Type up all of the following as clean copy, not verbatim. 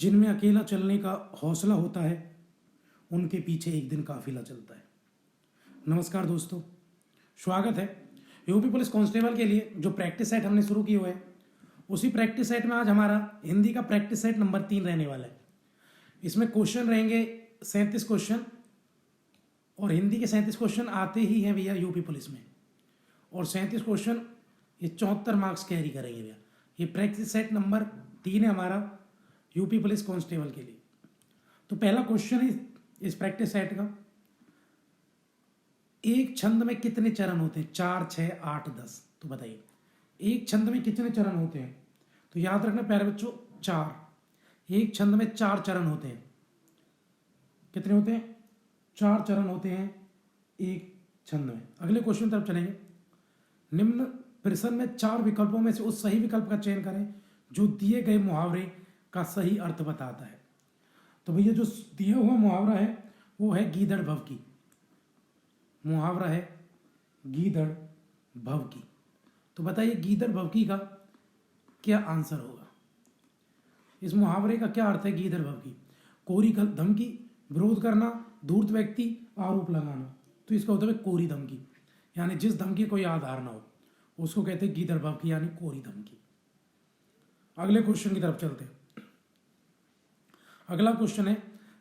जिनमें अकेला चलने का हौसला होता है उनके पीछे एक दिन काफिला चलता है। नमस्कार दोस्तों, स्वागत है। यूपी पुलिस कांस्टेबल के लिए जो प्रैक्टिस सेट हमने शुरू किए हुए हैं, उसी प्रैक्टिस सेट में आज हमारा हिंदी का प्रैक्टिस सेट नंबर 3 रहने वाला है। इसमें क्वेश्चन रहेंगे 37 क्वेश्चन, और हिंदी के 37 क्वेश्चन आते ही हैं भैया यूपी पुलिस में, और 37 क्वेश्चन ये 74 मार्क्स कैरी करेंगे भैया। ये प्रैक्टिस सेट नंबर 3 है हमारा यूपी पुलिस कांस्टेबल के लिए। तो पहला क्वेश्चन है इस प्रैक्टिस सेट का, एक छंद में कितने चरण होते हैं? 4, 6, 8, 10। तो बताइए एक छंद में कितने चरण होते हैं? तो याद रखना प्यारे बच्चों, 4। एक छंद में 4 चरण होते हैं। कितने होते हैं? 4 चरण होते हैं एक छंद में। अगले क्वेश्चन तरफ चलेंगे। निम्न प्रश्न में 4 विकल्पों में से उस सही विकल्प का चयन करें जो दिए गए मुहावरे का सही अर्थ बताता है। तो भैया जो दिया हुआ मुहावरा है वो है गीदड़ भव की। मुहावरा है गीदड़ भव की। तो बताइए गीदड़ भव की का क्या आंसर होगा? इस मुहावरे का क्या अर्थ है गीदड़ भव की? कोरी धमकी, विरोध करना, धूर्त व्यक्ति, आरोप लगाना। तो इसका होता है कोरी धमकी, यानी जिस धमकी कोई आधार ना हो उसको कहते हैं गीदड़ भव की, यानी कोरी धमकी। अगले क्वेश्चन की तरफ चलते हैं। अगला क्वेश्चन है,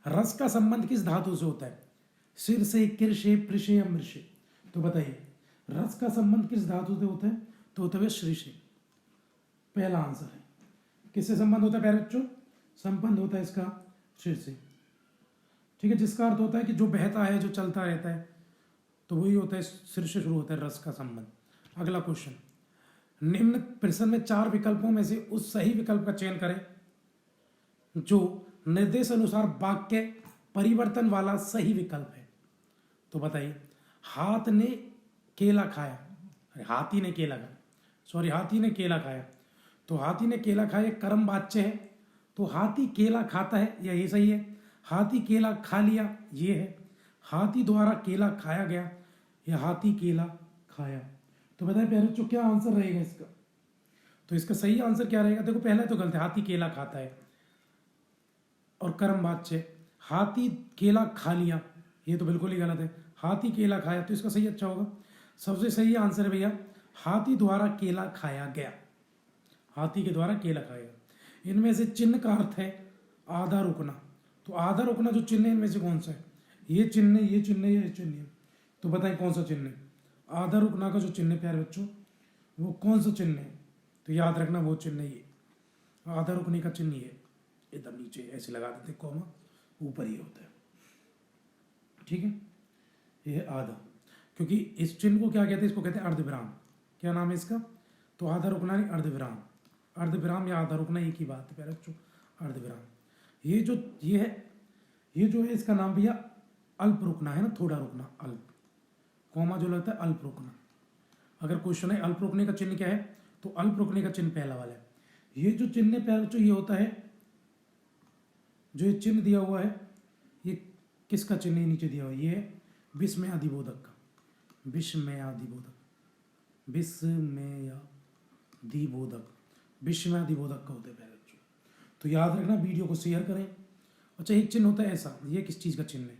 रस का संबंध किस धातु से होता है? सिर से, किर से, प्र से या मृ से? तो बताइए रस का संबंध किस धातु से होता है? तो होता है श्री से। पहला आंसर है। किससे संबंध होता है प्यारे बच्चों? संबंध होता है इसका सिर से। ठीक है, जिसका अर्थ होता है कि जो बहता है, जो चलता रहता है, तो वही होता है, सिर से शुरू होता है रस का संबंध। अगला क्वेश्चन, निम्न प्रश्न में 4 विकल्पों में से उस सही विकल्प का चयन करें जो निर्देश अनुसार वाक्य परिवर्तन वाला सही विकल्प है। तो बताइए हाथ ने केला खाया, हाथी ने केला खाया, सॉरी हाथी ने केला खाया। तो हाथी ने केला खाया कर्म वाच्य है, तो हाथी केला खाता है, या ये सही है? हाथी केला खा लिया, ये है। हाथी द्वारा केला खाया गया, या हाथी केला खाया। तो बताइए प्यारे बच्चों क्या आंसर रहेगा इसका? तो इसका सही आंसर क्या रहेगा? देखो पहला तो गलत है, हाथी केला खाता है और कर्म वाच्य। हाथी केला खा लिया, ये तो बिल्कुल ही गलत है। हाथी केला खाया, तो इसका सही अच्छा होगा। सबसे सही आंसर है भैया हाथी द्वारा केला खाया गया। हाथी के द्वारा केला खाया गया। इनमें से चिन्ह का अर्थ है आधा रुकना। तो आधा रुकना जो चिन्ह है इनमें से कौन सा है? ये चिन्ह, ये चिन्ह, ये चिन्ह है। तो बताइए कौन सा चिन्ह है? आधा रुकना का जो चिन्ह है प्यारे बच्चों, वो कौन सा चिन्ह है? तो याद रखना वो चिन्ह ये आधा रुकने का चिन्ह है। इधर नीचे ऐसे लगा देते, कॉमा ऊपर ही होता है। ठीक है, ये है आधा। क्योंकि इस चिन्ह को क्या कहते हैं? इसको कहते हैं अर्धविराम। क्या नाम है इसका? तो आधा रुकना नहीं, अर्धविराम। अर्धविराम या आधा रुकना एक ही बात है प्यारे बच्चों, अर्धविराम। ये जो है इसका नाम भैया अल्प रुकना है ना, थोड़ा रुकना, अल्प। कॉमा जो लगता है अल्प रुकना। अगर क्वेश्चन है अल्प रुकने का चिन्ह क्या है, तो अल्प रुकने का चिन्ह पहला वाला है। ये जो चिन्ह है प्यारे बच्चों, ये होता है, जो ये चिन्ह दिया हुआ है, ये किसका चिन्ह है? नीचे दिया हुआ है, ये है विस्मयादिबोधक का। विस्मयादिबोधक, विस्मयादिबोधक, विस्मयादिबोधक का होता है प्यारे बच्चों। तो याद रखना, वीडियो को शेयर करें। अच्छा, एक चिन्ह होता है ऐसा, ये किस चीज़ का चिन्ह है?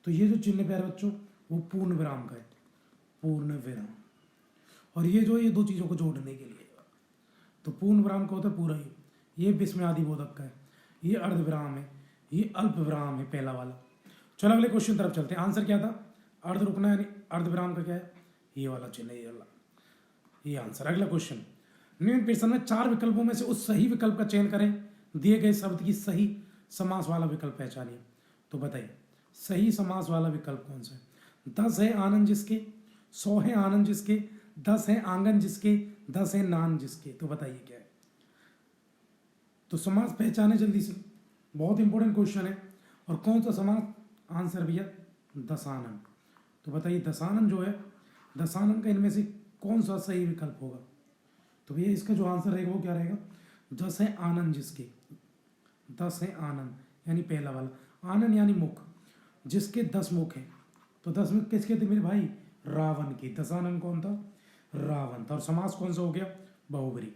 तो ये जो चिन्ह है प्यारे बच्चों, वो पूर्ण विराम का है, पूर्ण विराम। और ये जो, ये 2 चीज़ों को जोड़ने के लिए। तो पूर्ण विराम का होता है पूरा ही, ये विस्मयादिबोधक का है, ये अर्धविराम है, ये अल्प विराम है पहला वाला। चलो अगले क्वेश्चन तरफ चलते हैं। आंसर क्या था? अर्ध रुकना, यानी अर्धविराम का क्या है? ये वाला चिन्ह, ये वाला, ये आंसर। अगला क्वेश्चन, निम्न प्रश्न में 4 विकल्पों में से उस सही विकल्प का चयन करें, दिए गए शब्द की सही समास वाला विकल्प पहचानिए। तो बताइए सही समास वाला विकल्प कौन सा है? 10 है आनंद जिसके, 100 है आनंद जिसके, 10 है आंगन जिसके, 10 है नान जिसके। तो बताइए क्या है? तो समास पहचाने जल्दी से, बहुत इंपॉर्टेंट क्वेश्चन है। और कौन सा समास? आंसर भैया दशानन। तो बताइए दशानन जो है, दशानन का इनमें से कौन सा सही विकल्प होगा? तो भैया इसका जो आंसर रहेगा वो क्या रहेगा? 10 है आनंद जिसके, 10 है आनंद, यानी पहला वाला। आनंद यानी मुख, जिसके 10 मुख हैं। तो 10 मुख किसके थे मेरे भाई? रावण के। दशानन कौन था? रावण था। और समास कौन सा हो गया? बहुब्री।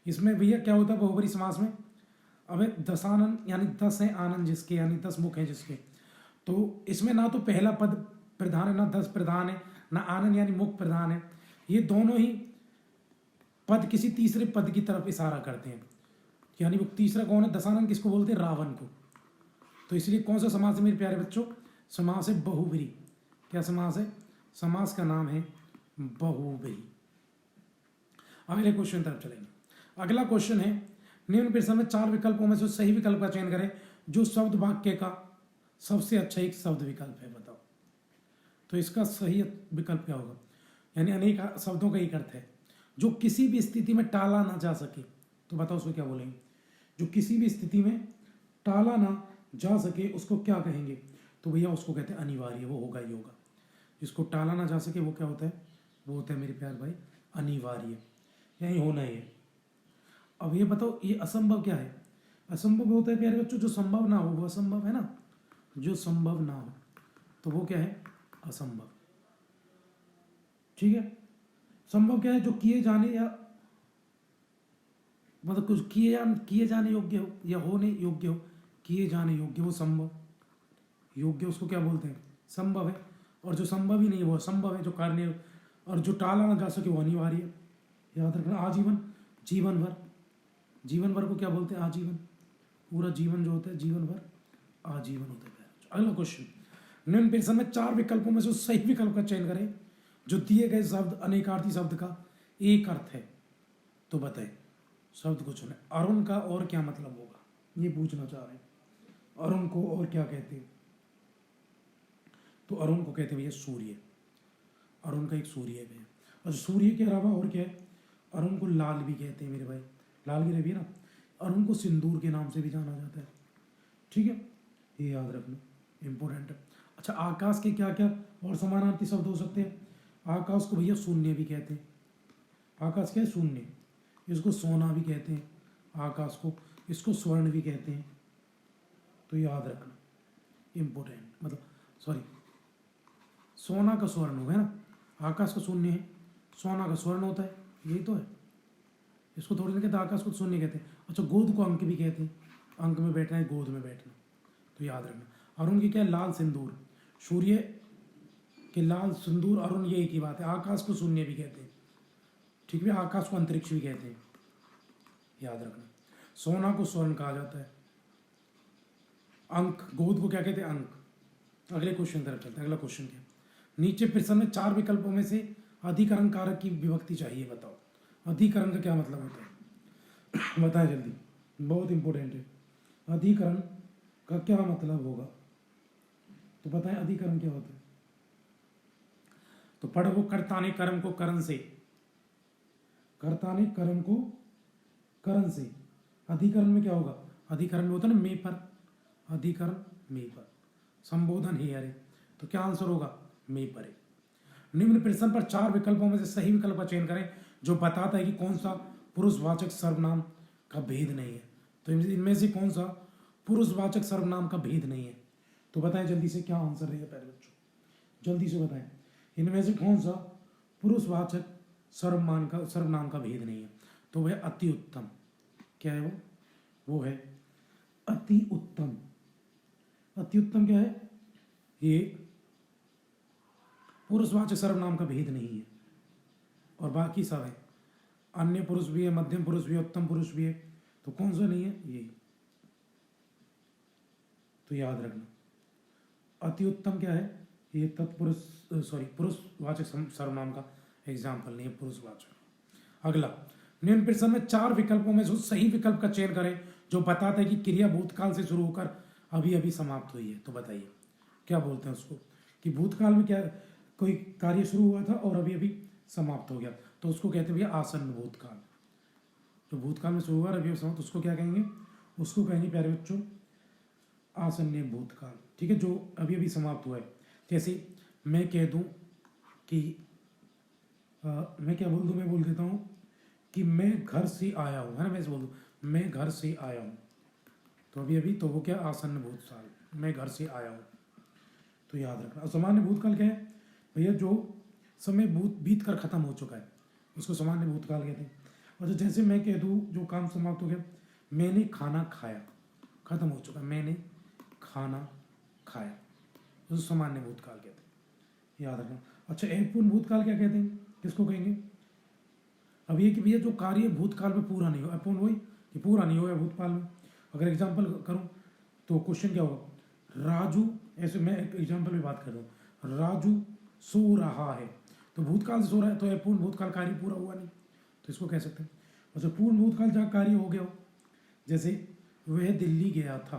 इसमें भैया क्या होता है बहुब्री समास में? अब दशानन यानी 10 है आनंद जिसके, यानी 10 मुख हैं जिसके, तो इसमें ना तो पहला पद प्रधान है, ना 10 प्रधान है, ना आनंद यानी मुख प्रधान है। ये दोनों ही पद किसी तीसरे पद की तरफ इशारा करते हैं। यानी वो तीसरा कौन है? दशानन किसको बोलते हैं? रावण को। तो इसलिए कौन सा समास है मेरे प्यारे बच्चों? समास है बहुव्रीहि। क्या समास है? समास का नाम है बहुव्रीहि। अगले क्वेश्चन तरफ चलेंगे। अगला क्वेश्चन है, निम्न प्रश्न में 4 विकल्पों में से सही विकल्प का चयन करें जो शब्द वाक्य का सबसे अच्छा एक शब्द विकल्प है। बताओ तो इसका सही विकल्प क्या होगा? यानी अनेक शब्दों का एक अर्थ है जो किसी भी स्थिति में टाला ना जा सके। तो बताओ उसको क्या बोलेंगे? जो किसी भी स्थिति में टाला ना जा सके उसको क्या कहेंगे? तो भैया उसको कहते हैं अनिवार्य। वो होगा ही होगा। जिसको टाला ना जा सके वो क्या होता है? वो होता है मेरे प्यार भाई अनिवार्य। यही होना ही है। अब ये बताओ ये असंभव क्या है? असंभव होता है प्यारे बच्चों जो संभव ना हो वो असंभव है ना। जो संभव ना हो तो वो क्या है? असंभव। ठीक है। संभव क्या है? जो किए जाने या मतलब कुछ किए जाने योग्य हो या होने योग्य हो, किए जाने योग्य वो संभव। योग्य उसको क्या बोलते हैं? संभव है। और जो संभव ही नहीं है वो असंभव है, जो कार्य। और जो टाला ना जा सके वो अनिवार्य। याद रखना। आजीवन, जीवन भर। जीवन भर को क्या बोलते हैं? आजीवन। पूरा जीवन जो होता है जीवन भर आजीवन होता है। अगला क्वेश्चन, निम्न प्रश्न में 4 विकल्पों में से सही विकल्प का चयन करें जो दिए गए शब्द अनेकार्थी शब्द का एक अर्थ है। तो बताए शब्द को चुने। अरुण का और क्या मतलब होगा? ये पूछना चाह रहे हैं। अरुण को और क्या कहते हैं? तो अरुण को कहते हैं भैया सूर्य। अरुण का एक सूर्य है भैया। और सूर्य के अलावा और क्या है? अरुण को लाल भी कहते हैं मेरे भाई। लाल गिरे भी है ना। अरुण को सिंदूर के नाम से भी जाना जाता है। ठीक है, ये याद रखना, इंपॉर्टेंट है। अच्छा, आकाश के क्या क्या और समानार्थी शब्द हो सकते हैं? आकाश को भैया शून्य भी कहते हैं। आकाश क्या है? शून्य। इसको सोना भी कहते हैं आकाश को। इसको स्वर्ण भी कहते हैं। तो याद रखना, इंपॉर्टेंट। मतलब सॉरी, सोना का स्वर्ण होगा ना। आकाश का शून्य है, सोना का स्वर्ण होता है। यही तो है। इसको थोड़ी ना कहते आकाश को शून्य कहते हैं। अच्छा, गोद को अंक भी कहते हैं। अंक में बैठना है, गोद में बैठना। तो याद रखना। अरुण की क्या है? लाल सिंदूर। सूर्य के लाल सिंदूर, अरुण ये एक ही बात है। आकाश को शून्य भी कहते हैं। ठीक है, आकाश को अंतरिक्ष भी कहते हैं। याद रखना। सोना को स्वर्ण कहा जाता है। अंक, गोद को क्या कहते हैं? अंक। अगले क्वेश्चन तरफ चलते हैं। अगला क्वेश्चन क्या? नीचे प्रश्न में 4 विकल्पों में से अधिकरण कारक की विभक्ति चाहिए। बताओ अधिकरण का क्या मतलब होता है? बताएं जल्दी, बहुत इंपॉर्टेंट है। अधिकरण का क्या मतलब होगा? तो बताएं अधिकरण क्या होता है? तो पढ़ो, कर्ता ने कर्म को करण से, कर्ता ने कर्म को करण से। अधिकरण में क्या होगा? अधिकरण में होता है ना मे पर। अधिकरण मे पर। संबोधन है अरे। तो क्या आंसर होगा? मे पर है। निम्न प्रश्न पर 4 विकल्पों में से सही विकल्प का चयन करें जो बताता है कि कौन सा पुरुषवाचक सर्वनाम का भेद नहीं है। तो इनमें से कौन सा पुरुषवाचक सर्वनाम का भेद नहीं है? तो बताएं जल्दी से क्या आंसर रहेगा पहले बच्चों, जल्दी से बताएं। इनमें से कौन सा पुरुषवाचक सर्वनाम का भेद नहीं है? तो वह अति उत्तम। क्या है वो? वो है अति उत्तम। अति उत्तम क्या है? ये पुरुषवाचक सर्वनाम का भेद नहीं है। और बाकी सब है। अन्य पुरुष भी है, मध्यम पुरुष भी है, उत्तम पुरुष भी है। तो कौन सा नहीं है? ये। तो याद रखना, अति उत्तम क्या है? ये तत्पुरुष पुरुषवाचक सर्वनाम का एग्जाम्पल नहीं है, पुरुषवाचक। अगला, निम्न प्रश्न में 4 विकल्पों में से सही विकल्प का चयन करें जो बताता है कि क्रिया भूतकाल से शुरू होकर अभी अभी समाप्त हुई है। तो बताइए क्या बोलते हैं उसको? कि भूतकाल में क्या कोई कार्य शुरू हुआ था और अभी अभी समाप्त हो गया, तो उसको कहते हैं भैया आसन्न भूतकाल। जो भूतकाल में शुरू हुआ अभी अभी समाप्त, उसको क्या कहेंगे? उसको कहेंगे प्यारे बच्चों आसन्न भूतकाल। ठीक है, जो अभी अभी समाप्त हुआ है। जैसे मैं कह दूं कि मैं क्या बोल दूं? मैं बोल देता हूं कि मैं घर से आया हूं, है ना। मैं ऐसे बोल दूं मैं घर से आया हूं, तो अभी अभी, तो वो क्या? आसन्न भूतकाल, मैं घर से आया हूं। तो याद रखना। और सामान्य भूतकाल क्या है भैया? जो समय बीत कर खत्म हो चुका है उसको सामान्य भूतकाल कहते हैं। और जैसे मैं कह दूं जो काम समाप्त हो गया, मैंने खाना खाया, खत्म हो चुका, मैंने खाना खाया, उसे सामान्य भूतकाल कहते हैं, याद रखना। अच्छा, अपूर्ण भूतकाल क्या कहते हैं, किसको कहेंगे? अब ये कि भैया जो कार्य भूतकाल में पूरा नहीं हो, अपूर्ण वही कि पूरा नहीं हो या भूतकाल में। अगर एग्जाम्पल करूं तो क्वेश्चन क्या होगा, राजू, ऐसे मैं एक एग्जाम्पल में बात कर रहा हूँ, राजू सो रहा है, तो भूतकाल से सो रहा है, तो अपूर्ण भूतकाल कार्य पूरा हुआ नहीं, तो इसको कह सकते हैं। अच्छा, पूर्ण भूतकाल जहाँ कार्य हो गया हो, जैसे वह दिल्ली गया था,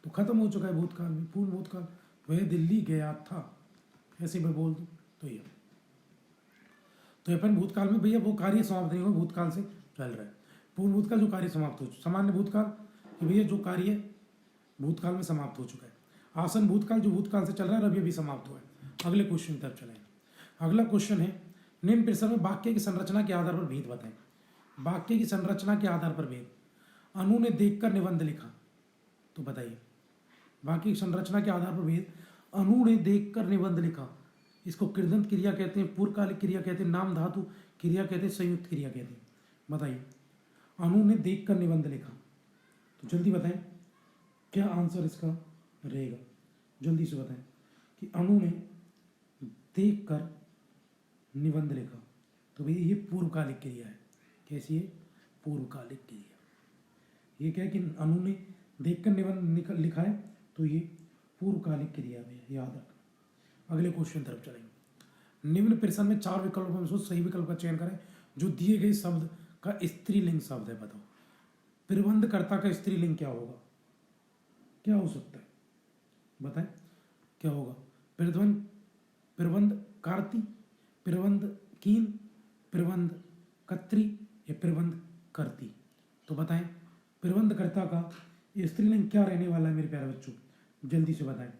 तो खत्म हो चुका है भूतकाल में, पूर्ण भूतकाल, वह दिल्ली गया था, ऐसे मैं बोल दूं तो ये, तो अपन भूतकाल में भैया वो कार्य समाप्त नहीं हुआ, भूतकाल से चल रहा है। पूर्ण भूतकाल जो कार्य समाप्त हो, सामान्य भूतकाल कि भैया जो कार्य भूतकाल में समाप्त हो चुका है। आसन भूतकाल जो भूतकाल से चल रहा है और अभी अभी समाप्त हुआ है। अगले क्वेश्चन की तरफ चलें। अगला क्वेश्चन है, निम्न प्रश्न में वाक्य की संरचना के आधार पर भेद बताएं। वाक्य की संरचना के आधार पर भेद, अनु ने देखकर निबंध लिखा, तो बताइए वाक्य की संरचना के आधार पर भेद, अनु ने देखकर निबंध लिखा, इसको कृदंत क्रिया कहते हैं, पूर्वकालिक क्रिया कहते हैं, नाम धातु क्रिया कहते हैं, संयुक्त क्रिया कहते हैं। बताइए, अनु ने देखकर निबंध लिखा, तो जल्दी बताएं क्या आंसर इसका रहेगा, जल्दी से बताएं कि अनु ने देखकर निबंध लिखा, तो भैया ये पूर्वकालिक क्रिया है। कैसी है? पूर्वकालिक क्रिया। ये क्या है कि अनु ने देखकर निबंध लिखा है, तो ये पूर्वकालिक क्रिया में, याद रखना। अगले क्वेश्चन तरफ चलेंगे। निम्न प्रश्न में 4 विकल्पों में से सही विकल्प का चयन करें जो दिए गए शब्द का स्त्रीलिंग शब्द है। बताओ, प्रबंधकर्ता का स्त्रीलिंग क्या होगा, क्या हो सकता है, बताएं क्या होगा? प्रबंध, प्रबंधकार्ती, प्रबंधकीन, प्रबंधकर्त्री या प्रबंधकर्ती, तो बताएं प्रबंधकर्ता का स्त्रीलिंग क्या रहने वाला है मेरे प्यारे बच्चों, जल्दी से बताएं।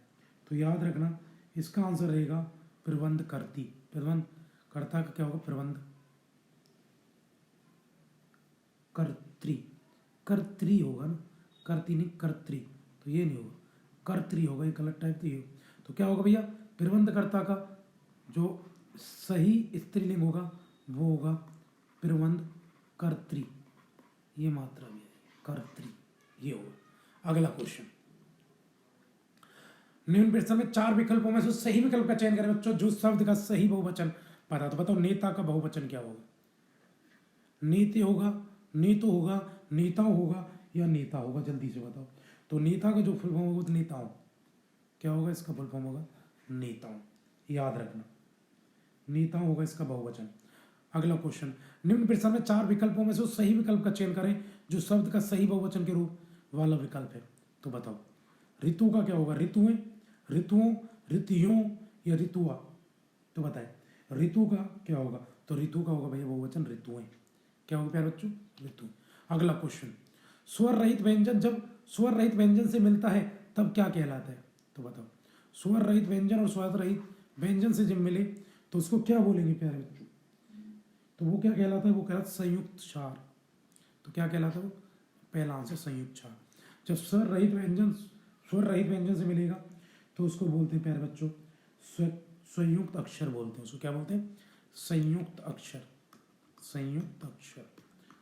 तो याद रखना इसका आंसर रहेगा प्रबंधकर्ती। प्रबंधकर्ता का क्या होगा? प्रबंधकर्त्री, कर्त्री होगा ना, कर्ती नहीं कर्त्री, तो ये नहीं होगा, कर्त्री होगा, ये गलत टाइप तो ये। तो क्या होगा भैया? प्रबंधकर्ता का जो सही स्त्रीलिंग होगा वो होगा प्रबंधकर्त्री, ये मात्रा भी है, कर्त्री, ये होगा। अगला क्वेश्चन, निम्न प्रश्न में 4 विकल्पों में से सही विकल्प का चयन करें बच्चों जो शब्द का सही बहुवचन पता। तो बताओ नेता का बहुवचन क्या होगा? नीति होगा, नीतो होगा, नेताओं होगा या नेता होगा, जल्दी से बताओ। तो नेता का जो फुल फॉर्म होगा तो नेताओं, क्या होगा इसका फुल फॉर्म होगा? नेताओं, याद रखना, नेताओं होगा इसका बहुवचन। अगला क्वेश्चन, निम्न प्रश्न में 4 विकल्पों में से सही विकल्प का चयन करें जो शब्द का सही बहुवचन के रूप वाला विकल्प है। तो बताओ ऋतु का क्या होगा? ऋतुएं, ऋतुओं, ऋतुओं या ऋतुआ, तो बताए ऋतु का क्या होगा? तो ऋतु का होगा भैया बहुवचन ऋतुएं, क्या होगा प्यारे बच्चों? ऋतु। अगला क्वेश्चन, स्वर रहित व्यंजन जब स्वर रहित व्यंजन से मिलता है तब क्या कहलाता है? तो बताओ स्वर रहित व्यंजन और स्वर रहित व्यंजन से जब मिले तो उसको क्या बोलेंगे प्यारे बच्चों? तो वो क्या कहलाता है? वो कहलाता है संयुक्त क्षार। तो क्या कहलाता है वो? पहला आंसर संयुक्त क्षार। जब स्वर रहित व्यंजन से मिलेगा तो उसको बोलते हैं प्यारे बच्चों संयुक्त अक्षर बोलते हैं। उसको क्या बोलते हैं? संयुक्त अक्षर, संयुक्त अक्षर,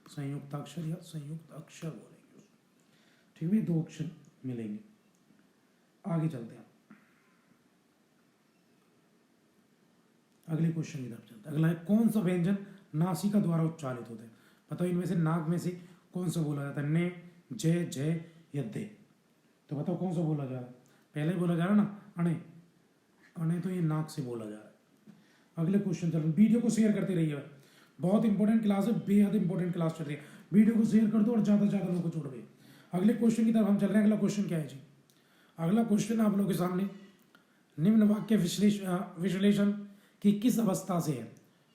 संयुक्त अक्षर या संयुक्त अक्षर बोलेंगे उसको। ठीक है, 2 अक्षर मिलेंगे। आगे चलते हैं, अगले क्वेश्चन की तरफ चलते हैं। अगला है, कौन सा व्यंजन नासिका द्वारा उच्चारित होता है? बताओ इनमें से नाक में से कौन सा बोला जाता है? ने, जय, जय या दे? तो बताओ कौन सा बोला जा रहा है? पहले ही बोला जा रहा है ना, अणे, अणे तो ये नाक से बोला जा रहा है। अगले क्वेश्चन चलो, वीडियो को शेयर करते रहिए, बहुत इंपॉर्टेंट क्लास है, बेहद इंपॉर्टेंट क्लास चल रही है, वीडियो को शेयर कर दो और ज़्यादा से ज़्यादा लोगों को जोड़ दे। अगले क्वेश्चन की तरफ हम चल रहे हैं। अगला क्वेश्चन क्या है जी? अगला क्वेश्चन आप लोगों के सामने, निम्न वाक्य विश्लेषण की किस अवस्था से है?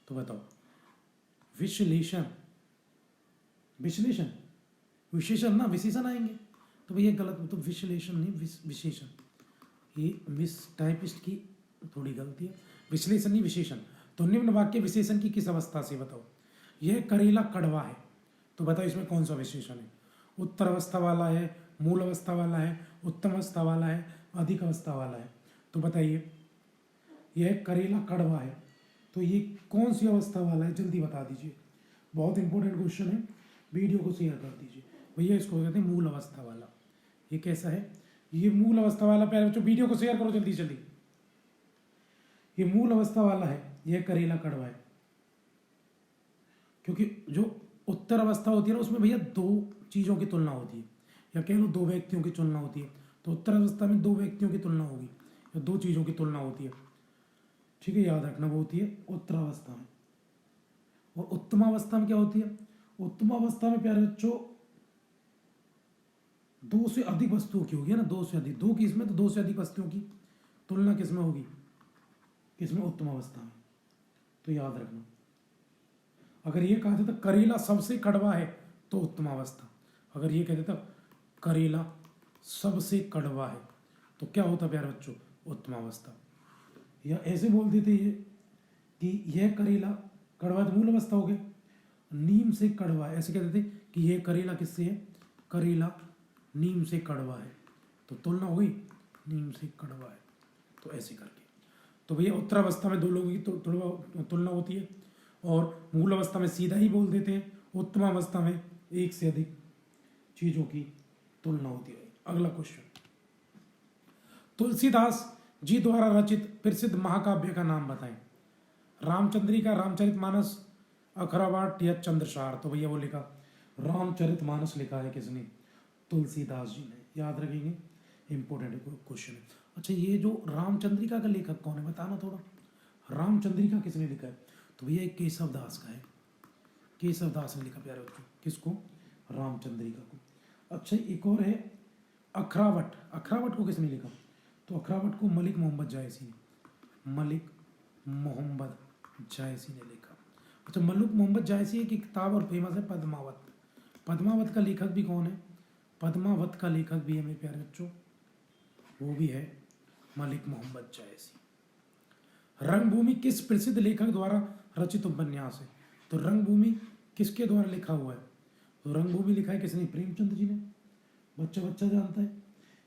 तो बताओ विश्लेषण, विश्लेषण, विशेषण ना, विशेषण आएंगे तो भैया गलत, तो विश्लेषण नहीं विशेषण, ये मिस टाइपिस्ट की थोड़ी गलती है, विश्लेषण नहीं विशेषण। तो निम्न वाक्य विशेषण की किस अवस्था से? बताओ यह करेला कड़वा है, तो बताओ इसमें कौन सा विशेषण है? उत्तर अवस्था वाला है, मूल अवस्था वाला है, उत्तम अवस्था वाला है, अधिक अवस्था वाला है? तो बताइए यह करेला कड़वा है, तो ये कौन सी अवस्था वाला है? जल्दी बता दीजिए, बहुत इंपॉर्टेंट क्वेश्चन है, वीडियो को शेयर कर दीजिए भैया इसको कहते हैं मूल अवस्था वाला। ये कैसा है? ये मूल अवस्था वाला। प्यारे बच्चों वीडियो को शेयर करो जल्दी जल्दी। ये मूल अवस्था वाला है, यह करेला कड़वा है। क्योंकि जो उत्तर अवस्था होती है ना, उसमें भैया दो चीज़ों की तुलना होती है, या कह लो दो व्यक्तियों की तुलना होती है। तो उत्तर अवस्था में दो व्यक्तियों की तुलना होगी या दो चीज़ों की तुलना होती है, ठीक है, याद रखना। वो होती है उत्तरावस्था में। और उत्तमावस्था में क्या होती है? उत्तमावस्था में प्यारे बच्चों दो से अधिक वस्तुओं की होगी ना, दो से अधिक, दो की इसमें, तो दो से अधिक वस्तुओं की तुलना किसमें होगी? किसमें? उत्तमावस्था में। तो याद रखना, अगर ये कहा जाता करेला सबसे कड़वा है तो उत्तमावस्था, अगर ये कह देता करेला सबसे कड़वा है तो क्या होता प्यारे बच्चों? उत्तमावस्था। या ऐसे बोल देते ये कि यह करेला कड़वा, तो मूल अवस्था हो गया। नीम से कड़वा है, ऐसे कहते थे कि यह करेला किससे है? करेला नीम से कड़वा है, तो तुलना हो गई, नीम से कड़वा है। तो ऐसे करके तो भैया उत्तरावस्था में दो लोगों की तुलना होती है, और मूल अवस्था में सीधा ही बोल देते हैं। उत्तमावस्था में एक से अधिक चीजों की तुलना होती है। अगला क्वेश्चन, तुलसीदास जी द्वारा रचित प्रसिद्ध महाकाव्य का नाम बताएं। रामचंद्रिका, रामचरितमानस, अखरावाट या चंद्रसार? तो भैया वो लिखा रामचरितमानस लिखा है किसने? तुलसीदास जी ने। याद रखेंगे, इंपॉर्टेंट क्वेश्चन है। अच्छा, ये जो रामचंद्रिका का लेखक कौन है बताना थोड़ा। रामचंद्रिका किसने लिखा है? तो भैया एक केशव दास का है। केशव दास ने लिखा प्यारे बच्चों। किसको? रामचंद्रिका को। अच्छा, एक और है अखरावट। अखरावट को किसने लिखा? तो अखरावट को मलिक मोहम्मद जायसी ने। मलिक मोहम्मद जायसी ने लिखा। अच्छा, मलिक मोहम्मद जायसी की किताब और फेमस है पद्मावत। पद्मावत का लेखक भी कौन है? पद्मावत का लेखक भी है मेरे प्यारे बच्चों, वो भी है मलिक मोहम्मद जायसी। रंगभूमि किस प्रसिद्ध लेखक द्वारा रचित उपन्यास है? तो रंगभूमि किसके द्वारा लिखा हुआ है? तो रंगभूमि लिखा है किसने? प्रेमचंद जी ने। बच्चा बच्चा जानता है,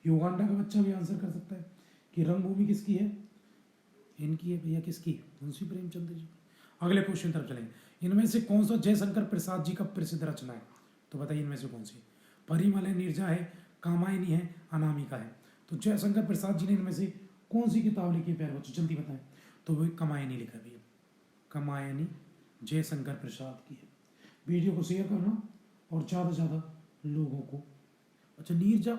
युगांडा का बच्चा भी आंसर कर सकता है कि रंगभूमि किसकी है? इनकी है भैया। किसकी? मुंशी प्रेमचंद जी। अगले क्वेश्चन तरफ चलेंगे। इनमें से कौन सा जयशंकर प्रसाद जी का प्रसिद्ध रचना है? तो बताइए इनमें से कौन सी? परिमल है, नीरजा है, कामायनी है, अनामिका है? तो जयशंकर प्रसाद जी ने इनमें से कौन सी किताब लिखी है प्यारे बच्चों? जल्दी बताएं। तो वो कमायनी लिखा भैया। कमायनी जयशंकर प्रसाद की है। वीडियो को शेयर करना और ज़्यादा से ज़्यादा लोगों को। अच्छा, नीरजा,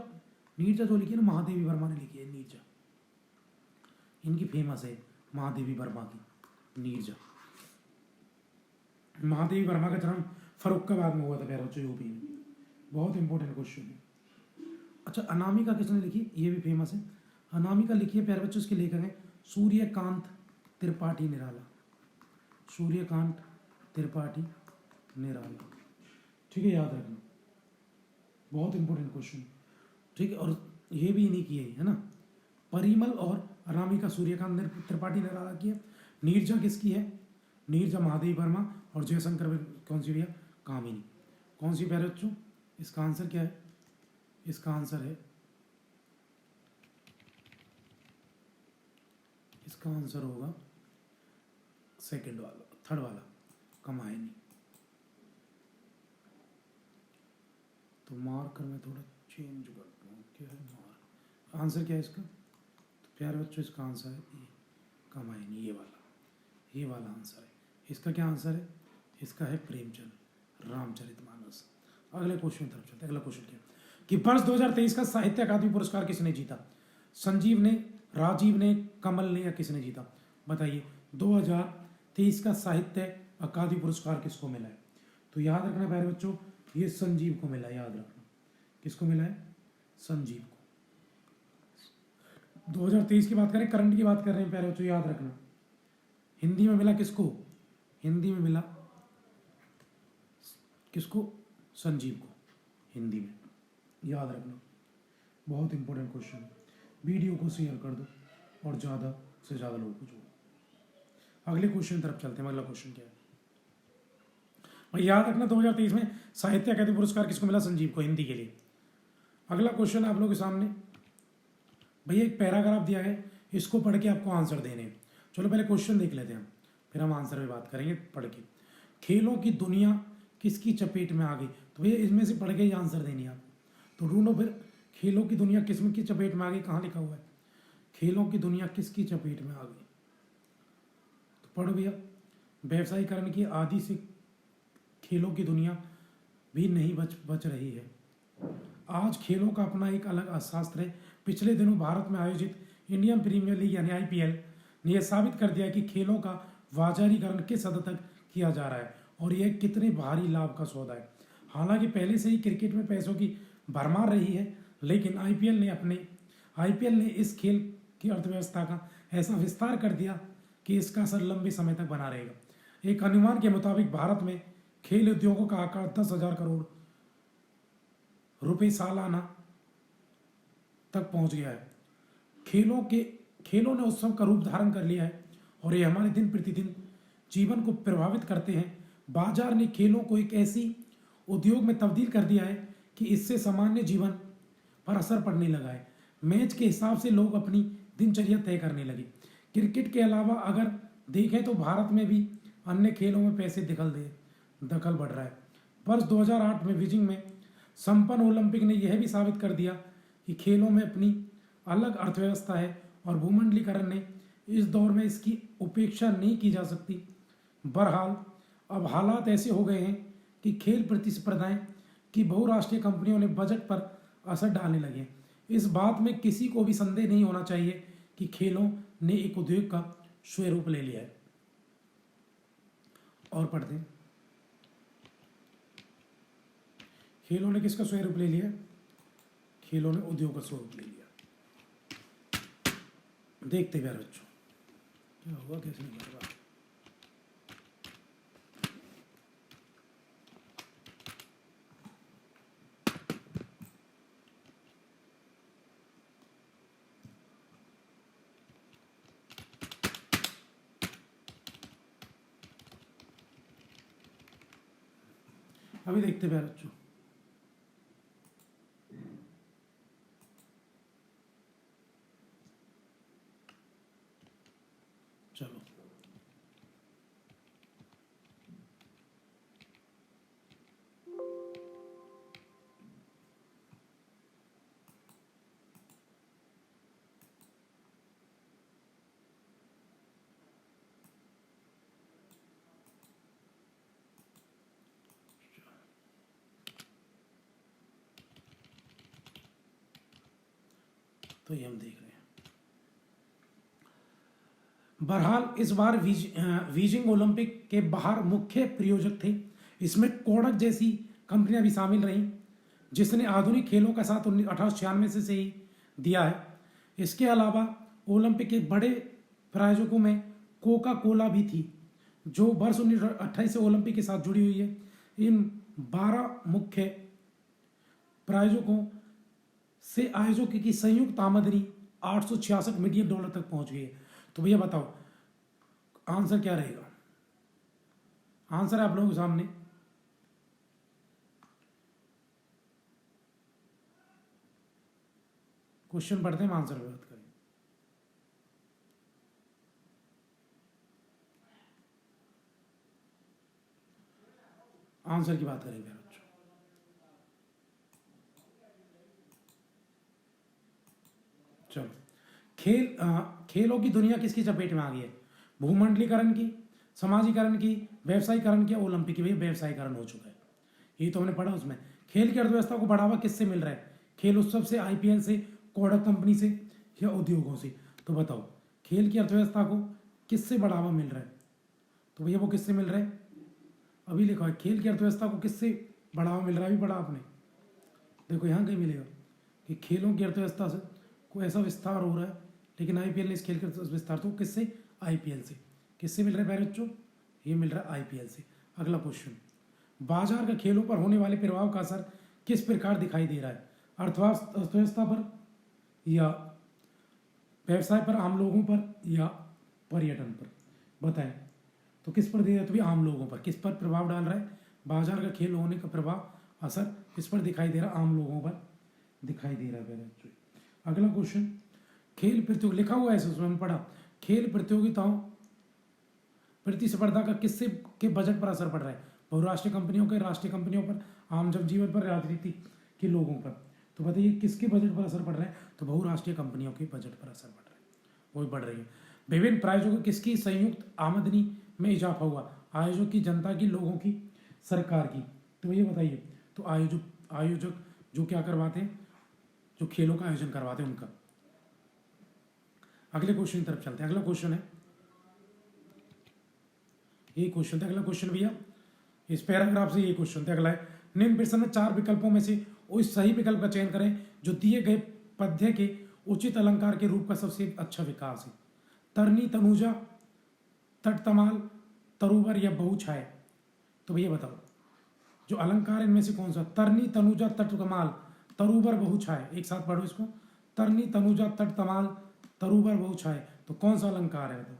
नीरजा जो लिखी है ना, महादेवी वर्मा ने लिखी है नीरजा। इनकी फेमस है महादेवी वर्मा की नीरजा। महादेवी वर्मा का जन्म फरुखाबाद में हुआ था प्यारे बच्चों, यूपी में। बहुत इंपॉर्टेंट क्वेश्चन है। अच्छा, अनामिका किसने लिखी? ये भी फेमस है। अनामिका लिखी है प्यारे बच्चों, इसके लेखक हैं सूर्यकांत त्रिपाठी निराला। सूर्यकांत त्रिपाठी निराला, ठीक है, याद रखना, बहुत इंपॉर्टेंट क्वेश्चन, ठीक है। और ये भी इन्हीं की है ना। परिमल और अनामिका सूर्यकांत त्रिपाठी निराला की है। नीरजा किसकी है? नीरजा महादेवी वर्मा। और जयशंकर कौन सी भैया? कामिनी। कौन सी प्यारे बच्चों? इसका आंसर क्या है? इसका आंसर है, इसका आंसर होगा सेकंड वाला, थर्ड वाला, कमायनी। तो मार्कर में थोड़ा चेंज करता हूँ, क्या है मार्क? आंसर क्या है इसका? तो प्यारे बच्चों इसका आंसर है ये, कमायनी। ये वाला आंसर है। इसका क्या आंसर है? इसका है प्रेमचंद, रामचरितमानस। अगले क्वेश्चन तरफ चलते हैं। अगला क्वेश्चन क्या है कि वर्ष 2023 का साहित्य अकादमी पुरस्कार किसने जीता? संजीव ने, राजीव ने, कमल ने, या किसने जीता? बताइए। 2023 का साहित्य अकादमी पुरस्कार किसको मिला है? तो याद रखना प्यारे बच्चों, ये संजीव को मिला है। याद रखना, किसको मिला है? संजीव को। 2023 की बात करें, करंट की बात कर रहे हैं प्यारे बच्चों, याद रखना। हिंदी में मिला किसको? हिंदी में मिला किसको? संजीव को, हिंदी में। याद रखना, बहुत इंपॉर्टेंट क्वेश्चन है। वीडियो को शेयर कर दो और ज़्यादा से ज़्यादा लोगों को जोड़ो। अगले क्वेश्चन तरफ चलते हैं। अगला क्वेश्चन क्या है भाई? याद रखना, 2023 में साहित्य अकादमी पुरस्कार किसको मिला? संजीव को, हिंदी के लिए। अगला क्वेश्चन आप लोगों के सामने भैया, एक पैराग्राफ दिया है, इसको पढ़ के आपको आंसर देने हैं। चलो पहले क्वेश्चन देख लेते हैं, फिर हम आंसर में बात करेंगे पढ़ के। खेलों की दुनिया किसकी चपेट में आ गई? तो भैया इसमें से पढ़ के ही आंसर देनी है आपको। तो ढूंढो फिर, खेलों की दुनिया किसकी चपेट में आ गई, कहाँ लिखा हुआ है खेलों की दुनिया किसकी चपेट में आ गई। तो पढ़ो भैया, व्यवसायीकरण की आदि से खेलों की दुनिया भी नहीं बच रही है। आज खेलों का अपना एक अलग शास्त्र है। पिछले दिनों भारत में आयोजित इंडियन प्रीमियर लीग यानी आईपीएल ने यह साबित कर दिया कि खेलों का बाजारीकरण किस हद तक किया जा रहा है और यह कितने भारी लाभ का सौदा है। हालांकि पहले से ही क्रिकेट में पैसों की भरमार रही है, लेकिन आईपीएल ने इस खेल की अर्थव्यवस्था का ऐसा विस्तार कर दिया कि इसका असर लंबे समय तक बना रहेगा। एक अनुमान के मुताबिक भारत में खेल उद्योगों का आकार 10,000 करोड़ रुपए सालाना तक पहुंच गया है। खेलों ने उत्सव का रूप धारण कर लिया है और ये हमारे दिन प्रतिदिन जीवन को प्रभावित करते हैं। बाजार ने खेलों को एक ऐसी उद्योग में तब्दील कर दिया है कि इससे सामान्य जीवन पर असर पड़ने लगा है। मैच के हिसाब से लोग अपनी दिनचर्या तय करने लगे। क्रिकेट के अलावा अगर देखें तो भारत में भी अन्य खेलों में पैसे दखल बढ़ रहा है। वर्ष 2008 में बीजिंग में संपन्न ओलंपिक ने यह भी साबित कर दिया कि खेलों में अपनी अलग अर्थव्यवस्था है और भूमंडलीकरण ने इस दौर में इसकी उपेक्षा नहीं की जा सकती। बहरहाल अब हालात ऐसे हो गए हैं कि खेल प्रतिस्पर्धाएं की बहुराष्ट्रीय कंपनियों ने बजट पर असर डालने लगे। इस बात में किसी को भी संदेह नहीं होना चाहिए कि खेलों ने एक उद्योग का स्वरूप ले लिया है। और पढ़ते हैं, खेलों ने किसका स्वरूप ले लिया? खेलों ने उद्योग का स्वरूप ले लिया। देखते प्यारे बच्चों क्या हुआ, कैसे नहीं होगा। अभी देखते प्यारे बच्चों, चलो तो ये हम देख रहे हैं। बहरहाल इस बार बीजिंग ओलंपिक के बाहर मुख्य प्रायोजक थे। इसमें कोडक जैसी कंपनियां भी शामिल रहीं, जिसने आधुनिक खेलों का साथ 1896 से ही दिया है। इसके अलावा ओलंपिक के बड़े प्रायोजकों में कोका कोला भी थी, जो वर्ष 1928 से ओलंपिक के साथ जुड़ी हुई है। इन 12 मुख्य प्रायोजकों से आयोजकों की संयुक्त आमदनी 866 मिलियन डॉलर तक पहुंच गई है। तो भैया बताओ आंसर क्या रहेगा? आंसर है आप लोगों के सामने। क्वेश्चन पढ़ते हैं, आंसर पे बात करें। आंसर की बात करेंगे बच्चों। चलो, खेलों की दुनिया किसकी चपेट में आ गई है? भूमंडलीकरण की, समाजीकरण की, व्यवसायीकरण की, ओलंपिक की। भी व्यवसायीकरण हो चुका है, ये तो हमने पढ़ा। उसमें खेल की अर्थव्यवस्था को बढ़ावा किससे मिल रहा है? खेल उत्सव से, आईपीएल से, कोडक कंपनी से या उद्योगों से? तो बताओ खेल की अर्थव्यवस्था को किससे बढ़ावा मिल रहा है? तो भैया वो किससे मिल रहा है? अभी लिखा है खेल की अर्थव्यवस्था को किससे बढ़ावा मिल रहा है। अभी पढ़ा आपने, देखो यहाँ कहीं मिलेगा कि खेलों की अर्थव्यवस्था से कोई ऐसा विस्तार हो रहा है, लेकिन आईपीएल ने इस खेल का विस्तार तो किससे? आईपीएल से। किससे मिल रहा है प्यारे बच्चों? ये मिल रहा है आईपीएल से। अगला क्वेश्चन, बाजार का खेलों पर होने वाले प्रभाव का असर किस प्रकार दिखाई दे रहा है? अर्थव्यवस्था पर या व्यवसाय पर, आम लोगों पर या पर्यटन पर? बताएं तो किस पर दे रहा है? तो भी आम लोगों पर। किस पर प्रभाव डाल रहा है? बाजार का खेल होने का प्रभाव, असर किस पर दिखाई दे रहा है? आम लोगों पर दिखाई दे रहा है प्यारे बच्चों। अगला क्वेश्चन, खेल प्रतियोगिता लिखा हुआ है उसमें पढ़ा, खेल प्रतियोगिताओं प्रतिस्पर्धा का किससे के बजट पर असर पड़ रहा है? बहुराष्ट्रीय कंपनियों के, राष्ट्रीय कंपनियों पर, आम जनजीवन पर, राजनीति के लोगों पर। तो बताइए किसके बजट पर असर पड़ रहा है? तो बहुराष्ट्रीय कंपनियों के बजट पर असर पड़ रहा है, वो भी बढ़ रही है। विभिन्न प्रायोजकों किसकी संयुक्त आमदनी में इजाफा हुआ? आयोजक की, जनता की, लोगों की, सरकार की। तो ये बताइए, तो आयोजक जो क्या करवाते हैं, जो खेलों का आयोजन करवाते हैं उनका। अगले क्वेश्चन की तरफ चलते हैं। अगला क्वेश्चन है, ये क्वेश्चन था अगला क्वेश्चन भैया, इस पैराग्राफ से ये क्वेश्चन था। अगला है, निम्न प्रश्न में 4 विकल्पों में से उस सही विकल्प का चयन करें जो दिए गए पद्य के उचित अलंकार के रूप का सबसे अच्छा विकास है। तरनी, तनुजा, तटतमाल, तरुवर या बहुछाय। तो भैया बताओ, जो अलंकार इनमें से कौन सा? तरनी, तनुजा, तटतमाल, तरुवर, बहुछाय। एक साथ पढ़ो इसको, तरनी, तनुजा, तटतमाल, तरुवर, बहुछाय। तो कौन सा अलंकार है बताओ,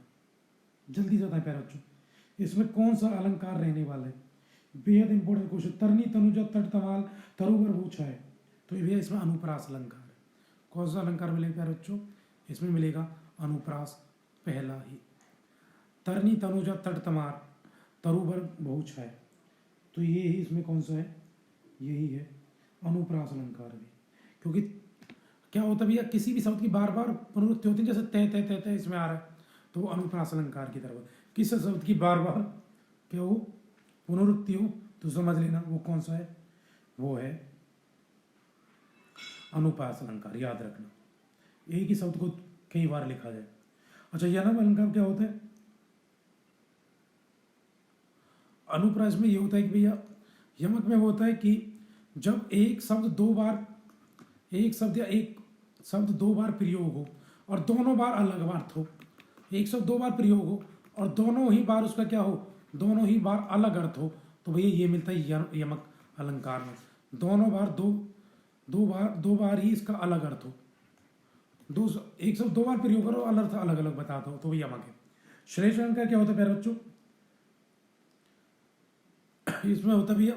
जल्दी से बताएं प्यारे बच्चों, इसमें कौन सा अलंकार रहने वाला है? बेहद इंपॉर्टेंट क्वेश्चन। तरनी, तनुजा, तटतमाल, तरुवर, बहुछाय। तो भैया इसमें अनुप्रास अलंकार है। कौन सा अलंकार मिलेगा प्यारे बच्चों? इसमें मिलेगा अनुप्रास, पहला ही। तरनी, तनुजा, तटतमाल, तरुवर, बहुछाय। तो ये ही इसमें कौन सा है? यही है अनुप्रास अलंकार भी। क्योंकि क्या होता है भैया, किसी भी शब्द की बार बार पुनरुक्ति होती है, जैसे तय तय तय तय इसमें आ रहा है, तो वो अनुप्रास अलंकार की तरफ। किस शब्द की बार बार क्या हो, पुनरुक्ति हो, तो समझ लेना वो कौन सा है, वो है अनुप्रास अलंकार। याद रखना, एक ही शब्द को कई बार लिखा जाए। अच्छा, यमक अलंकार क्या होता है? अनुप्रास में ये होता है कि भैया, यमक में वो होता है कि जब एक शब्द दो बार, एक शब्द या एक शब्द 2 बार प्रयोग हो और दोनों बार अलग अर्थ हो। एक शब्द 2 बार प्रयोग हो और दोनों ही बार उसका क्या हो, दोनों ही बार अलग अर्थ हो, तो भैया ये मिलता है यमक अलंकार में। दोनों बार दो बार ही इसका अलग अर्थ हो। एक शब्द 2 बार प्रयोग करो, अलग अलग अलग बताता हो, तो वही यमक है। श्रेष्ठ अलंकार क्या होता है प्यारे बच्चों? इसमें होता है भैया,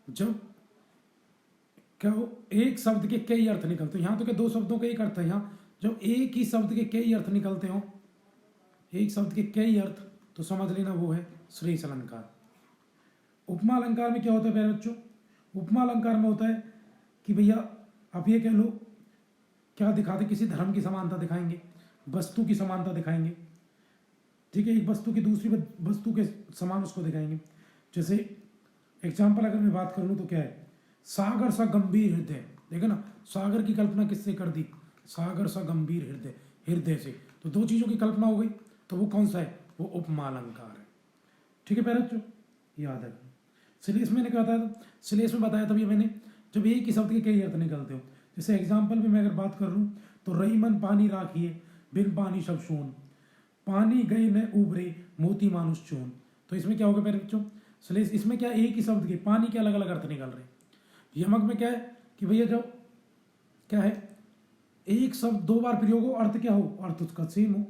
जब क्या हो, एक शब्द के कई अर्थ निकलते हैं। यहाँ तो क्या 2 शब्दों का एक अर्थ है, यहाँ जब एक ही शब्द के कई अर्थ निकलते हो, एक शब्द के कई अर्थ, तो समझ लेना वो है श्रेष्ठ अलंकार। उपमा अलंकार में क्या होता है प्यारे बच्चों? उपमा अलंकार में होता है कि भैया आप ये कह लो, क्या दिखाते, किसी धर्म की समानता दिखाएंगे, वस्तु की समानता दिखाएंगे, ठीक है, एक वस्तु की दूसरी वस्तु के समान उसको दिखाएंगे। जैसे एग्जाम्पल अगर मैं बात कर लूँ तो क्या है, सागर सा गंभीर हृदय। देखो ना, सागर की कल्पना किससे कर दी? सागर सा गंभीर हृदय, हृदय से। तो 2 चीजों की कल्पना हो गई, तो वो कौन सा है? वो उपमा अलंकार है। ठीक है प्यारे बच्चों, याद रखना। श्लेष मैंने कहा था, श्लेष में बताया था मैंने, जब एक ही शब्द के कई अर्थ निकलते हो। जैसे एग्जाम्पल में मैं अगर बात कर लूँ तो रहीमन पानी राखिए, बिन पानी सब सोन, पानी गए न उबरे, मोती मानुष चोन। तो इसमें क्या होगा प्यारे बच्चों? श्लेष, इसमें क्या एक ही शब्द के पानी के अलग अलग अर्थ निकल रहे हैं। यमक में क्या है कि भैया जब क्या है, एक शब्द 2 बार प्रयोग हो, अर्थ क्या हो, अर्थ उसका सेम हो।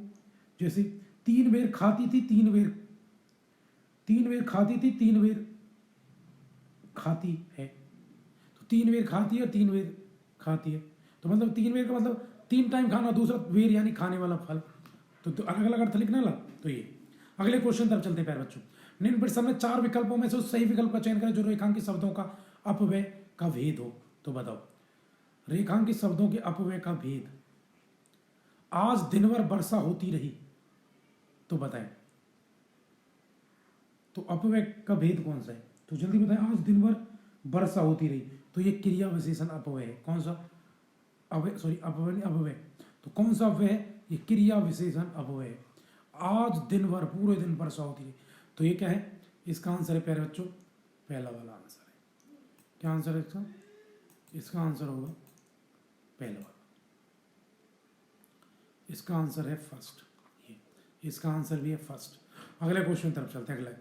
जैसे 3 बेर खाती थी, 3 बेर खाती थी, 3 बेर खाती है। तो 3 बेर खाती है और 3 बेर खाती है, तो मतलब 3 बेर का मतलब 3 टाइम खाना, दूसरा बेर यानी खाने वाला फल। तो अलग अलग अर्थ लिखना लग। तो ये अगले क्वेश्चन तरफ चलते हैं प्यारे बच्चों। निम्न प्रश्न में 4 विकल्पों में से उस सही विकल्प का चयन करें जो रेखांकित शब्दों का अपव्यय का भेद हो। तो बताओ, रेखांकित शब्दों के अपव्यय का भेद। आज दिन भर वर्षा होती रही, तो बताएं, तो अपव्यय का भेद कौन सा है? तो जल्दी बताएं। आज दिन भर वर्षा होती रही, तो ये क्रिया विशेषण अपव्यय है। कौन सा अपव्यय। तो कौन सा अपव्यय है? ये क्रिया विशेषण अपव्यय है। आज दिन भर, पूरे दिन वर्षा होती रही, तो ये क्या है? इसका आंसर है प्यारे बच्चों, पहला वाला आंसर है। क्या आंसर है इसका? इसका आंसर होगा पहला वाला। इसका आंसर है फर्स्ट, ये इसका आंसर भी है फर्स्ट। अगले क्वेश्चन तरफ चलते हैं। अगला,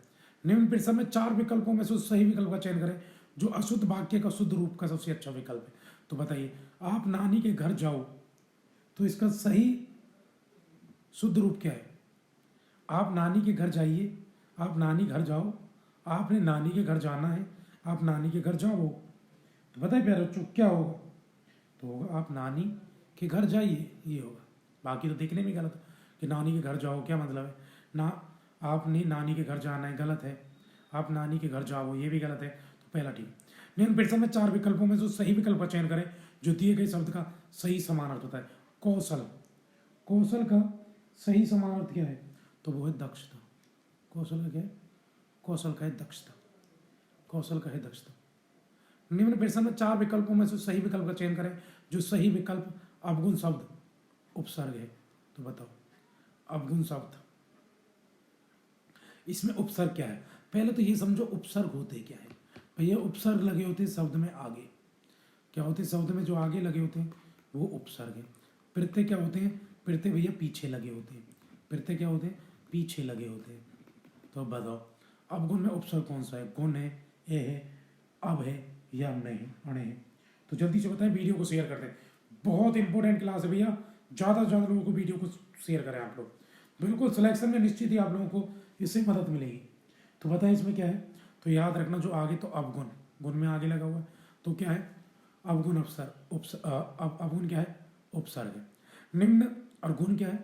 निम्न प्रश्न में 4 विकल्पों में से सही विकल्प का चयन करें जो अशुद्ध वाक्य का शुद्ध रूप का सबसे अच्छा विकल्प है। तो बताइए, आप नानी के घर जाओ, तो इसका सही शुद्ध रूप क्या है? आप नानी के घर जाइए, आप नानी घर जाओ, आपने नानी के घर जाना है, आप नानी के घर जाओ। तो बताइए प्यारे बच्चों क्या होगा? तो होगा आप नानी के घर जाइए, ये होगा। बाकी तो देखने में गलत है कि नानी के घर जाओ क्या मतलब है ना, आपने नानी के घर जाना है, गलत है। आप नानी के घर जाओ, ये भी गलत है, तो पहला ठीक। निम्न प्रश्न में 4 विकल्पों में जो सही विकल्प का चयन करें जो दिए गए शब्द का सही समान अर्थ होता है। कौशल, कौशल का सही समान अर्थ क्या है? तो वो है दक्षता। कौशल का क्या है? कौशल का है दक्षता। कौशल का है दक्षता। निम्न प्रश्न में 4 विकल्पों में से सही विकल्प का चयन करें जो सही विकल्प अवगुण शब्द उपसर्ग है। तो बताओ अवगुण शब्द, इसमें उपसर्ग क्या है? पहले तो ये समझो उपसर्ग होते क्या है। भैया उपसर्ग लगे होते हैं शब्द में आगे। क्या होते हैं? शब्द में जो आगे लगे होते हैं वो उपसर्ग है। प्रत्यय क्या होते हैं? प्रत्यय भैया पीछे लगे होते हैं। प्रत्यय क्या होते हैं? पीछे लगे होते हैं। तो बताओ अवगुण में उपसर्ग कौन सा है? गुण है, ए है, अब है या नहीं है, अणे है? तो जल्दी से बताएं, वीडियो को शेयर कर दें। बहुत इंपॉर्टेंट क्लास है भैया, ज़्यादा से ज़्यादा लोगों को वीडियो को शेयर करें आप लोग। बिल्कुल सिलेक्शन में निश्चित ही आप लोगों को इससे मदद मिलेगी। तो बताएं इसमें क्या है? तो याद रखना जो आगे तो अवगुण, गुण में आगे लगा हुआ है तो क्या है? अवगुण अवगुण क्या है? उपसर्ग है। निम्न और गुण क्या है?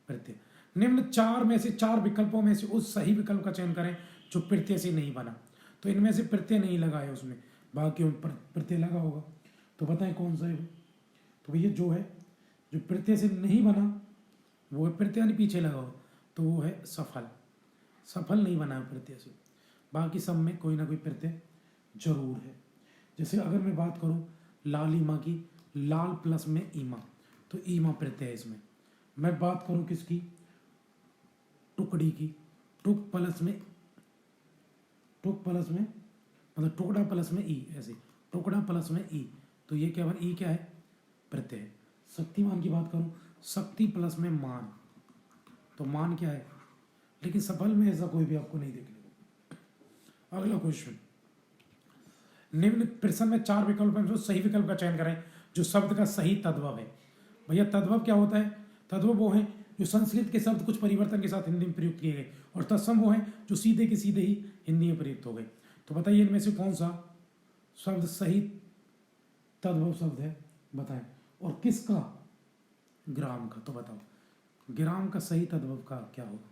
प्रत्यय। निम्न 4 में से 4 विकल्पों में से उस सही विकल्प का चयन करें जो प्रत्यय से नहीं बना। तो इनमें से प्रत्यय नहीं लगा है, उसमें बाकी प्रत्यय लगा होगा। तो बताएं कौन सा है वो? तो भैया जो है, जो प्रत्यय से नहीं बना वो है प्रत्यय यानी पीछे लगा हुआ, तो वो है सफल। सफल नहीं बना है प्रत्यय से, बाकी सब में कोई ना कोई प्रत्यय जरूर है। जैसे अगर मैं बात करूं लालिमा की, लाल प्लस में ईमा, तो ईमा प्रत्यय है इसमें। मैं बात करूं किसकी? टुकड़ी की, टुक प्लस में मतलब टुकड़ा प्लस में ई, ऐसे टुकड़ा प्लस में ई, तो ये क्या बना? ई क्या है? प्रत्यय है। शक्तिमान की बात करूं, शक्ति प्लस में मान, तो मान क्या है? लेकिन सफल में ऐसा कोई भी आपको नहीं देखने को। अगला क्वेश्चन, निम्न प्रश्न में 4 विकल्प हैं जो सही विकल्प का चयन करें जो शब्द का सही तद्भव है। भैया तद्भव क्या होता है? तद्भव वो है जो संस्कृत के शब्द कुछ परिवर्तन के साथ हिंदी में प्रयुक्त किए गए, और तत्सम वो है जो सीधे के सीधे ही हिंदी में प्रयुक्त हो गए। तो बताइए इनमें से कौन सा शब्द सही तद्भव शब्द है? बताएं। और किसका? ग्राम का। तो बताओ ग्राम का सही तद्भव का क्या होगा?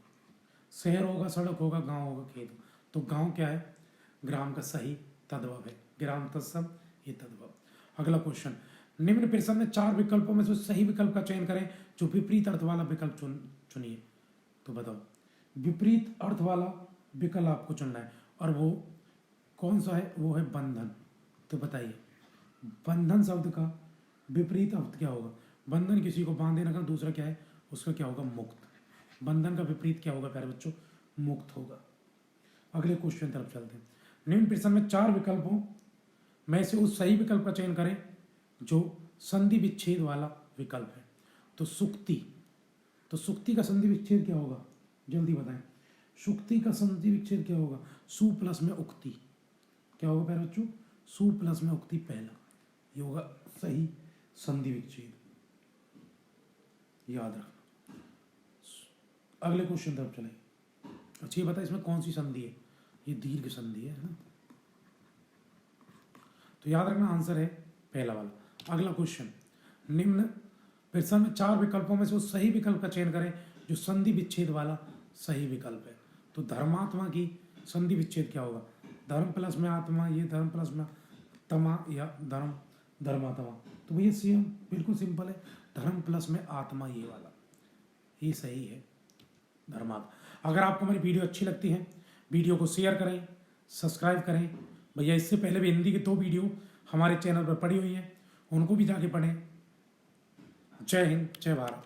शहर होगा, सड़क होगा, गांव होगा, खेत होगा। तो गांव क्या है? ग्राम का सही तद्भव है। ग्राम तत्सम ये तद्भव। अगला क्वेश्चन, निम्न प्रश्न में 4 विकल्पों में से सही विकल्प का चयन करें जो विपरीत अर्थ वाला विकल्प चुनिए। तो बताओ विपरीत अर्थ वाला विकल्प आपको चुनना है, और वो कौन सा है? वो है बंधन। तो बताइए बंधन शब्द का विपरीत अर्थ क्या होगा? बंधन किसी को बांधे रखना, दूसरा क्या है उसका? क्या होगा? मुक्त। बंधन का विपरीत क्या होगा प्यारे बच्चों? मुक्त होगा। अगले क्वेश्चन तरफ चलते हैं। निम्न प्रश्न में 4 विकल्पों में से उस सही विकल्प का चयन करें जो संधि विच्छेद वाला विकल्प है। तो सुक्ति, तो सुक्ति का संधि विच्छेद क्या होगा? जल्दी बताएं। सुक्ति का संधि विच्छेद क्या होगा? सु प्लस में उक्ति। क्या होगा प्यारे बच्चों? सु प्लस में उक्ति पहला, ये होगा सही संधि विच्छेद, याद रखना। अगले क्वेश्चन तरफ चले। अच्छा ये बता इसमें कौन सी संधि है? ये दीर्घ संधि है ना, तो याद रखना आंसर है पहला वाला। अगला क्वेश्चन, निम्न प्रश्न में 4 विकल्पों में से उस सही विकल्प का चयन करें जो संधि विच्छेद वाला सही विकल्प है। तो धर्मात्मा की संधि विच्छेद क्या होगा? धर्म प्लस में आत्मा, ये धर्म प्लस में तमा, या धर्मात्मा। तो भैया सेम बिल्कुल सिंपल है, धर्म प्लस में आत्मा, ये वाला ये सही है, धर्मात्मा। अगर आपको हमारी वीडियो अच्छी लगती है, वीडियो को शेयर करें, सब्सक्राइब करें। भैया इससे पहले भी हिंदी की 2 वीडियो हमारे चैनल पर पड़ी हुई हैं, उनको भी जाके पढ़ें। जय हिंद, जय भारत।